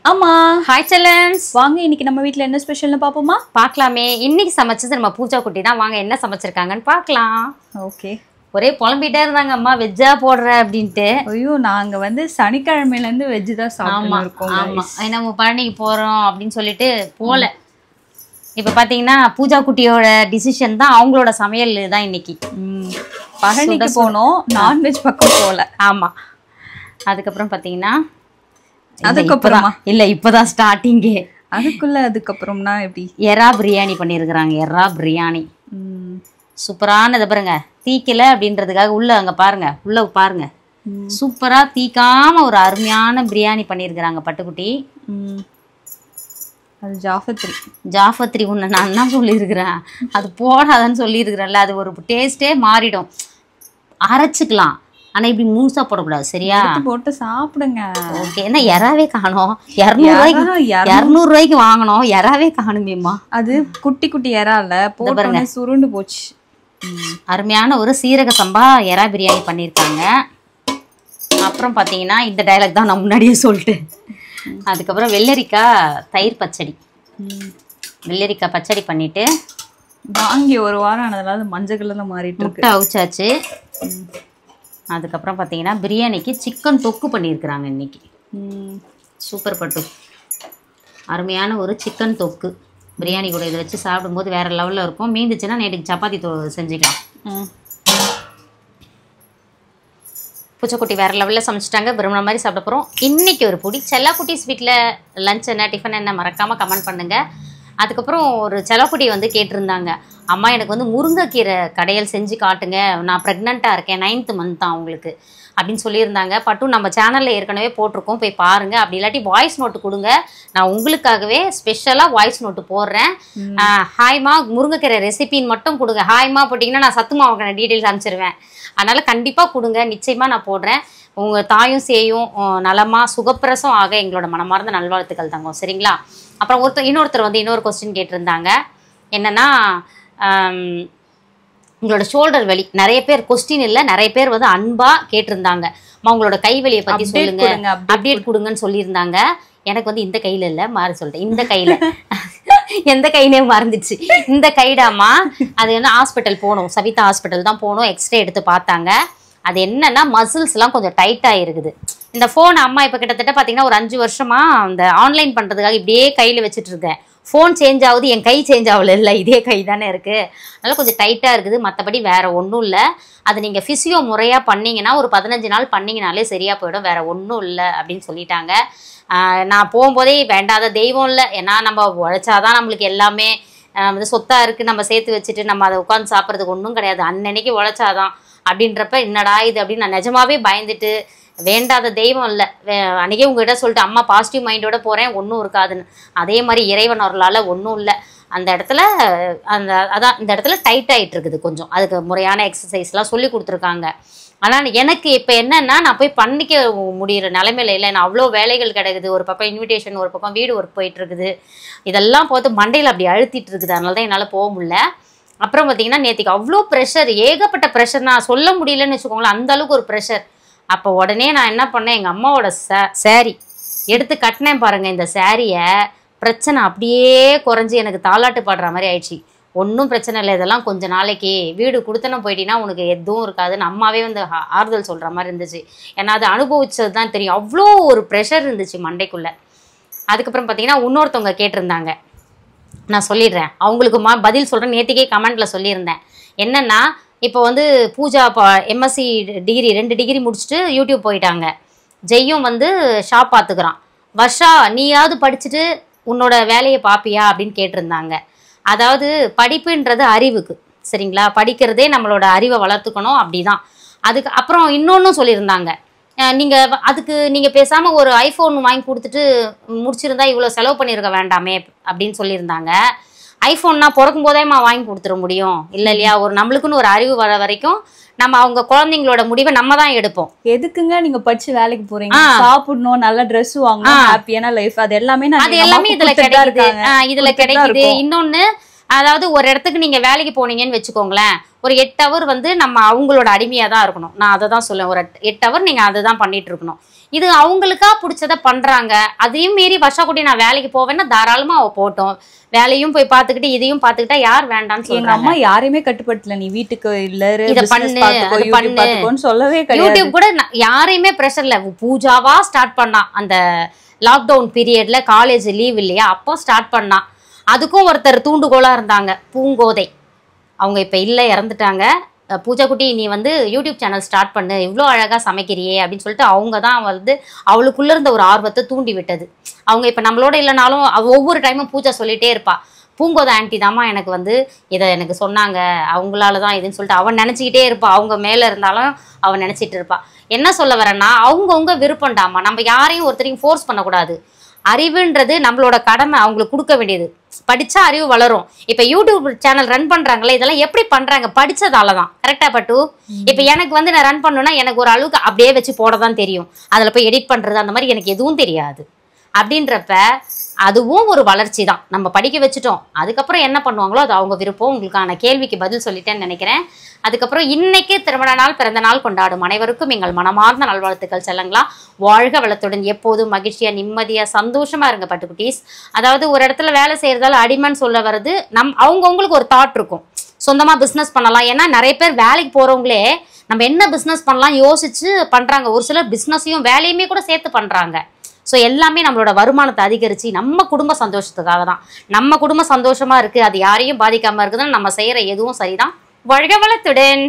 ஆமா. ஹாய் செல்லன்ஸ். வாங்க இன்னைக்கு நம்ம வீட்ல என்ன ஸ்பெஷல்னு பாப்போமா? பார்க்கலாமே. இன்னைக்கு சமைச்சது நம்ம பூஜா குட்டி தான். வாங்க என்ன சமைச்சிருக்காங்கன்னு பார்க்கலாம். ஓகே. ஒரே புலம்பிட்டே இருந்தாங்க அம்மா வெஜ்ஜா போடுற அப்படின்ட்டு. ஐயோ நாங்க சனிக்கிழமையில இருந்து வெஜ் தான் சாப்பிட்டு இருக்கோம். ஆமா நம்ம பழனிக்கு போறோம் அப்படின்னு சொல்லிட்டு போல. இப்ப பாத்தீங்கன்னா பூஜா குட்டியோட டிசிஷன் தான், அவங்களோட சமையல் தான் இன்னைக்கு. பழனிக்கு போனோம், நான்வெஜ் பக்கம் போல. ஆமா. அதுக்கப்புறம் பாத்தீங்கன்னா அதுக்கப்புறமா இல்ல இப்பதான் ஸ்டார்டிங்கே. அதுக்கப்புறம்னா எப்படி? எறா பிரியாணி பண்ணிருக்கிறாங்க. எறா பிரியாணி சூப்பரானது பாருங்க. தீக்கல அப்படின்றதுக்காக உள்ள அங்க பாருங்க, உள்ள பாருங்க, சூப்பரா தீக்காம ஒரு அருமையான பிரியாணி பண்ணிருக்கிறாங்க பட்டுக்குட்டி. அது ஜாஃபத்ரி. ஜாஃபத்ரி உன்னை நான் தான் சொல்லியிருக்கிறேன், அது போடாதன்னு சொல்லியிருக்கிறேன்ல. அது ஒரு டேஸ்டே மாறிடும். அரைச்சிக்கலாம், ஆனா இப்படி முழுசா போடக்கூடாது. சரியா? போட்டு சாப்பிடுங்க. ஓகே. என்ன எறாவே காணோம்? 200 ரூபாய்க்கு வாங்கணும், எறாவே காணுமேம்மா. அது குட்டி குட்டி எறால போட்டு சுருண்டு போச்சு. அருமையான ஒரு சீரக சம்பா எறா பிரியாணி பண்ணியிருக்காங்க. அப்புறம் பார்த்தீங்கன்னா இந்த டைலாக் தான் நான் முன்னாடியே சொல்லிட்டு. அதுக்கப்புறம் வெள்ளரிக்காய் தயிர் பச்சடி. வெள்ளரிக்காய் பச்சடி பண்ணிட்டு வாங்கி ஒரு வாரம் ஆனதுனால மஞ்சள் கலர்ல மாறிட்டு இருக்கு. முட்டை அவிச்சாச்சு. அதுக்கப்புறம் பார்த்தீங்கன்னா பிரியாணிக்கு சிக்கன் தொக்கு பண்ணியிருக்கிறாங்க இன்னைக்கு. சூப்பர் பட்டு, அருமையான ஒரு சிக்கன் தொக்கு. பிரியாணி கூட இதை வச்சு சாப்பிடும்போது வேறு லெவலில் இருக்கும். மீந்துச்சுன்னா நேற்றுக்கு சப்பாத்தி செஞ்சுக்கலாம். பூச்சக்குட்டி வேறு லெவலில் சமைச்சிட்டாங்க. விரும்பின மாதிரி சாப்பிட போகிறோம். இன்றைக்கி ஒரு பொடி செல்லாக்குட்டி ஸ்வீட்டில் லஞ்ச் என்ன டிஃபன் என்ன மறக்காமல் கமெண்ட் பண்ணுங்கள். அதுக்கப்புறம் ஒரு செல்லக்குட்டி வந்து கேட்டிருந்தாங்க, அம்மா எனக்கு வந்து முருங்கைக்கீரை கடையல் செஞ்சு காட்டுங்க, நான் ப்ரெக்னெண்ட்டாக இருக்கேன், 9th மந்த் தான் அவங்களுக்கு அப்படின்னு சொல்லியிருந்தாங்க. பட்டும் நம்ம சேனலில் ஏற்கனவே போட்டிருக்கோம், போய் பாருங்கள். அப்படி இல்லாட்டி வாய்ஸ் நோட்டு கொடுங்க, நான் உங்களுக்காகவே ஸ்பெஷலாக வாய்ஸ் நோட்டு போடுறேன். ஹாய்மா முருங்கைக்கீரை ரெசிபின்னு மட்டும் கொடுங்க. ஹாய்மா போட்டிங்கன்னா நான் சத்துமாவுக்கான டீட்டெயில்ஸ் அனுப்பிச்சிருவேன். அதனால் கண்டிப்பாக கொடுங்க, நிச்சயமாக நான் போடுறேன். உங்கள் தாயும் சேயும் நலமாக சுகப்பிரசம் ஆக எங்களோட மனமார்ந்த நல்வாழ்த்துக்கள் தாங்க. சரிங்களா? அப்புறம் இன்னொருத்தர் வந்து இன்னொரு கொஸ்டின் கேட்டிருந்தாங்க. என்னென்னா உங்களோட ஷோல்டர் வலி, நிறைய பேர் கொஸ்டின் இல்லை, நிறைய பேர் வந்து அன்பாக கேட்டிருந்தாங்க, உங்களோட கை வலியை பற்றி சொல்லுங்க, அப்டேட் கொடுங்கன்னு சொல்லியிருந்தாங்க. எனக்கு வந்து இந்த கையில் இல்லை, மாறி சொல்லிட்டேன். இந்த கையில் எந்த கைனே மறந்துச்சு. இந்த கைடாமா அது வந்து ஹாஸ்பிட்டல் போகணும், சவிதா ஹாஸ்பிட்டல் தான் போகணும். எக்ஸ்ரே எடுத்து பார்த்தாங்க. அது என்னன்னா மசில்ஸ்லாம் கொஞ்சம் டைட்டாக இருக்குது. இந்த ஃபோன் அம்மா இப்போ கிட்டத்தட்ட பார்த்தீங்கன்னா ஒரு 5 வருஷமாக அந்த ஆன்லைன் பண்ணுறதுக்காக இப்படியே கையில் வச்சுட்டு இருக்கேன். ஃபோன் சேஞ்ச் ஆகுது, என் கை சேஞ்ச் ஆகல, இல்லை இதே கை தானே இருக்குது. அதனால் கொஞ்சம் டைட்டாக இருக்குது. மற்றபடி வேறு ஒன்றும் இல்லை. அது நீங்கள் ஃபிசியோ முறையாக பண்ணிங்கன்னா ஒரு 15 நாள் பண்ணிங்கனாலே சரியாக போயிடும், வேறு ஒன்றும் இல்லை அப்படின்னு சொல்லிட்டாங்க. நான் போகும்போதே வேண்டாத தெய்வம் இல்லை, ஏன்னா நம்ம உழைச்சாதான் நம்மளுக்கு எல்லாமே வந்து சொத்தாக இருக்குது. நம்ம சேர்த்து வச்சுட்டு நம்ம அதை உட்காந்து சாப்பிட்றதுக்கு ஒன்றும் கிடையாது. அன்னன்னைக்கு உழைச்சாதான் அப்படின்றப்ப என்னடா இது அப்படின்னு நான் நிஜமாவே பயந்துட்டு, வேண்டாத தெய்வம் இல்லை. அன்றைக்கே உங்கள்கிட்ட சொல்லிட்டு அம்மா பாசிட்டிவ் மைண்டோட போகிறேன், ஒன்றும் இருக்காதுன்னு. அதே மாதிரி இறைவன் அவர்களால் ஒன்றும் இல்லை. அந்த இடத்துல இந்த இடத்துல டைட் ஆகிட்டு இருக்குது கொஞ்சம். அதுக்கு முறையான எக்ஸசைஸ்லாம் சொல்லி கொடுத்துருக்காங்க. ஆனால் எனக்கு இப்போ என்னென்னா நான் போய் பண்ணிக்க முடிகிற நிலைமையில இல்லை. நான் அவ்வளோ வேலைகள் கிடைக்குது. ஒரு பக்கம் இன்விடேஷன், ஒரு பக்கம் வீடு ஒர்க் போயிட்டுருக்குது. இதெல்லாம் பார்த்து மண்டையில் அப்படி அழுத்திட்டு இருக்குது. அதனால தான் என்னால் போக முடியல. அப்புறம் பார்த்தீங்கன்னா நேற்றுக்கு அவ்வளோ ப்ரெஷர், ஏகப்பட்ட ப்ரெஷர், நான் சொல்ல முடியலன்னு வச்சுக்கோங்களேன், அந்தளவுக்கு ஒரு ப்ரெஷர். அப்போ உடனே நான் என்ன பண்ணேன், எங்கள் அம்மாவோட சாரி எடுத்து கட்டினேன் பாருங்கள். இந்த சாரியை பிரச்சனை அப்படியே குறைஞ்சி எனக்கு தாலாட்டு பாடுற மாதிரி ஆயிடுச்சு. ஒன்றும் பிரச்சனை இல்லை, இதெல்லாம் கொஞ்சம் நாளைக்கு வீடு கொடுத்தன போயிட்டீங்கன்னா உனக்கு எதுவும் இருக்காதுன்னு அம்மாவே வந்து ஆறுதல் சொல்கிற மாதிரி இருந்துச்சு. ஏன்னா அது அனுபவிச்சது தான் தெரியும். அவ்வளோ ஒரு ப்ரெஷர் இருந்துச்சு மண்டைக்குள்ளே. அதுக்கப்புறம் பார்த்தீங்கன்னா இன்னொருத்தவங்க கேட்டிருந்தாங்க, நான் சொல்லிடுறேன் அவங்களுக்கு பதில் சொல்கிறேன். நேற்றுக்கே கமெண்ட்டில் சொல்லியிருந்தேன். என்னென்னா இப்போ வந்து பூஜா எம்எஸ்சி டிகிரி 2 டிகிரி முடிச்சுட்டு யூடியூப் போயிட்டாங்க. ஜெய்யும் வந்து ஷாப் பார்த்துக்கிறான். வர்ஷா நீயாவது படிச்சுட்டு உன்னோட வேலையை பார்ப்பியா அப்படின்னு கேட்டிருந்தாங்க. அதாவது படிப்புன்றது அறிவுக்கு, சரிங்களா? படிக்கிறதே நம்மளோட அறிவை வளர்த்துக்கணும், அப்படி தான். அதுக்கு அப்புறம் இன்னொன்றும் சொல்லியிருந்தாங்க, அதுக்கு நீங்கள் பேசாமல் ஒரு ஐஃபோன் வாங்கி கொடுத்துட்டு முடிச்சிருந்தா இவ்வளோ செலவு பண்ணியிருக்க வேண்டாமே அப்படின்னு சொல்லியிருந்தாங்க. ஐஃபோன்னா பிறக்கும் போதேமா வாங்கி கொடுத்துட முடியும் இல்லை இல்லையா? ஒரு நம்மளுக்குன்னு ஒரு அறிவு வர வரைக்கும் நம்ம அவங்க குழந்தைங்களோட முடிவை நம்ம தான் எடுப்போம். எதுக்குங்க நீங்க படிச்சு வேலைக்கு போறீங்க? சாப்பிடணும், நல்ல ட்ரெஸ் வாங்கணும், ஹாப்பியான லைஃப், அது எல்லாமே இதுல கிடைக்குது. இன்னொன்னு, அதாவது ஒரு இடத்துக்கு நீங்க வேலைக்கு போனீங்கன்னு வச்சுக்கோங்களேன், ஒரு 8 ஹவர் வந்து நம்ம அவங்களோட அடிமையா தான் இருக்கணும். நான் அதை தான் சொல்லுவேன். ஒரு 8 ஹவர் நீங்க அதை தான் பண்ணிட்டு இருக்கணும். இது அவங்களுக்கா பிடிச்சத பண்றாங்க. அதையும் மீறி வர்ஷாக்குட்டி நான் வேலைக்கு போவேன்னா தாராளமா அவ போட்டோம். வேலையும் போய் பாத்துக்கிட்டு இதையும் பாத்துக்கிட்டா யார் வேண்டாம்னு சொல்றாங்க. எங்க அம்மா யாரையுமே கட்டுப்படுத்தல, நீ வீட்டுக்கு இல்ல இத பண்ணு அது பண்ணு சொல்லவே கிடையாது. யூடியூப் கூட யாரையுமே பிரஷர்ல. பூஜாவா ஸ்டார்ட் பண்ணா அந்த லாக்டவுன் பீரியட்ல, காலேஜ் லீவ் இல்லையா, அப்போ ஸ்டார்ட் பண்ணா. அதுக்கும் ஒருத்தர் தூண்டுகோலா இருந்தாங்க, பூங்கோதை. அவங்க இப்ப இல்ல, இறந்துட்டாங்க. பூஜா குட்டி நீ வந்து யூடியூப் சேனல் ஸ்டார்ட் பண்ணு, இவ்வளோ அழகா சமைக்கிறியே அப்படின்னு சொல்லிட்டு அவங்க தான் வந்து அவளுக்குள்ள இருந்த ஒரு ஆர்வத்தை தூண்டி விட்டது. அவங்க இப்ப நம்மளோட இல்லைனாலும் ஒவ்வொரு டைமும் பூஜா சொல்லிட்டே இருப்பா, பூங்கோதை ஆண்டி தாம்மா எனக்கு வந்து இதை எனக்கு சொன்னாங்க, அவங்களால தான் இதுன்னு சொல்லிட்டு அவன் நினச்சிக்கிட்டே இருப்பா. அவங்க மேலே இருந்தாலும் அவன் நினச்சிட்டு இருப்பா. என்ன சொல்ல வரேன்னா, அவங்கவுங்க விருப்பம்டாமா, நம்ம யாரையும் ஒருத்தரையும் ஃபோர்ஸ் பண்ணக்கூடாது. அறிவுன்றது நம்மளோட கடமை, அவங்களுக்கு கொடுக்க வேண்டியது. படிச்சா அறிவு வளரும். இப்ப யூடியூப் சேனல் ரன் பண்றாங்களே, இதெல்லாம் எப்படி பண்றாங்க? படிச்சதாலதான். கரெக்டா பட்டு? இப்ப எனக்கு வந்து நான் ரன் பண்ணணும்னா எனக்கு ஒரு அளவுக்கு அப்படியே வச்சு போடதான் தெரியும். அதுல போய் எடிட் பண்றது அந்த மாதிரி எனக்கு எதுவும் தெரியாது. அப்படின்றப்ப அதுவும் ஒரு வளர்ச்சி தான். நம்ம படிக்க வச்சுட்டோம், அதுக்கப்புறம் என்ன பண்ணுவாங்களோ அது அவங்க விருப்பம். உங்களுக்கான கேள்விக்கு பதில் சொல்லிட்டேன்னு நினைக்கிறேன். அதுக்கப்புறம் இன்னைக்கு திருமண நாள், பிறந்த நாள் கொண்டாடும் அனைவருக்கும் எங்கள் மனமார்ந்த நல்வாழ்த்துக்கள். செல்லுங்களா, வாழ்க வளத்துடன் எப்போதும் மகிழ்ச்சியா நிம்மதியா சந்தோஷமா இருங்க பட்டுக்குட்டீஸ். அதாவது ஒரு இடத்துல வேலை செய்யறதால அடிமைன்னு சொல்ல வர்றது அவங்கவுங்களுக்கு ஒரு தாட் இருக்கும், சொந்தமா பிஸ்னஸ் பண்ணலாம். ஏன்னா நிறைய பேர் வேலைக்கு போறவங்களே நம்ம என்ன பிஸ்னஸ் பண்ணலாம் யோசிச்சு பண்றாங்க. ஒரு சிலர் பிஸ்னஸையும் வேலையுமே கூட சேர்த்து பண்றாங்க. ஸோ எல்லாமே நம்மளோட வருமானத்தை அதிகரித்து நம்ம குடும்ப சந்தோஷத்துக்காக தான். நம்ம குடும்பம் சந்தோஷமா இருக்குது, அது யாரையும் பாதிக்காமல் இருக்குதுன்னு நம்ம செய்கிற எதுவும் சரிதான். வாழ்க வளத்துடன்.